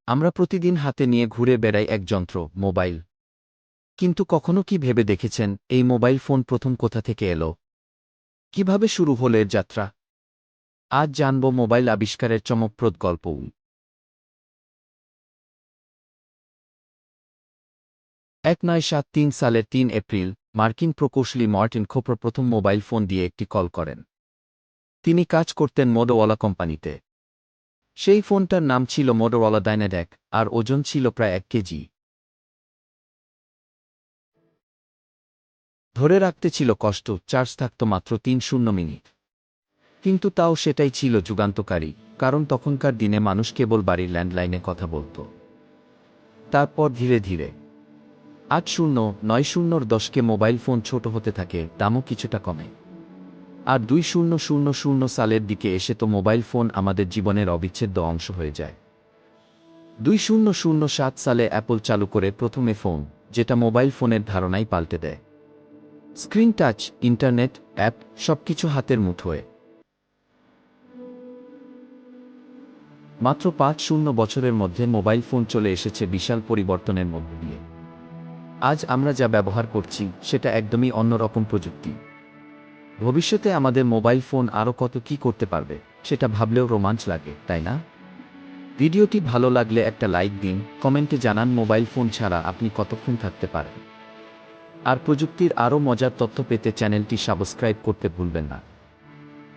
আমরা প্রতিদিন হাতে নিয়ে ঘুরে বেড়াই এক যন্ত্র, মোবাইল। কিন্তু কখনো কি ভেবে দেখেছেন, এই মোবাইল ফোন প্রথম কোথা থেকে এলো? কিভাবে শুরু হলো এর যাত্রা? আজ জানব মোবাইল আবিষ্কারের চমকপ্রদ গল্প। 1973 সালের 3 এপ্রিল মার্কিন প্রকৌশলী মার্টিন কুপার প্রথম মোবাইল ফোন দিয়ে একটি কল করেন। তিনি কাজ করতেন মোটোরোলা কোম্পানিতে। সেই ফোনটার নাম ছিল মোটোরোলা ডাইনাড্যাক, আর ওজন ছিল প্রায় 1 কেজি। ধরে রাখতে ছিল কষ্ট, চার্জ থাকত মাত্র 30 মিনিট। কিন্তু তাও সেটাই ছিল যুগান্তকারী, কারণ তখনকার দিনে মানুষ কেবল বাড়ির ল্যান্ডলাইনে কথা বলত। তারপর ধীরে ধীরে 80-90-র দশকে মোবাইল ফোন ছোট হতে থাকে, দামও কিছুটা কমে। আর 2000 সালের দিকে এসে তো মোবাইল ফোন আমাদের জীবনের অবিচ্ছেদ্য অংশ হয়ে যায়। 2007 সালে অ্যাপল চালু করে প্রথমে ফোন, যেটা মোবাইল ফোনের ধারণাই পাল্টে দেয়। স্ক্রিন টাচ, ইন্টারনেট, অ্যাপ, সবকিছু হাতের মুঠোয়। মাত্র 5 বছরের মধ্যে মোবাইল ফোন চলে এসেছে বিশাল পরিবর্তনের মধ্য দিয়ে। আজ আমরা যা ব্যবহার করছি সেটা একদমই অন্যরকম প্রযুক্তি। ভবিষ্যতে আমাদের মোবাইল ফোন আরও কত কি করতে পারবে, সেটা ভাবলেও রোমাঞ্চ লাগে, তাই না? ভিডিওটি ভালো লাগলে একটা লাইক দিন, কমেন্টে জানান মোবাইল ফোন ছাড়া আপনি কতক্ষণ থাকতে পারেন। আর প্রযুক্তির আরও মজার তথ্য পেতে চ্যানেলটি সাবস্ক্রাইব করতে ভুলবেন না।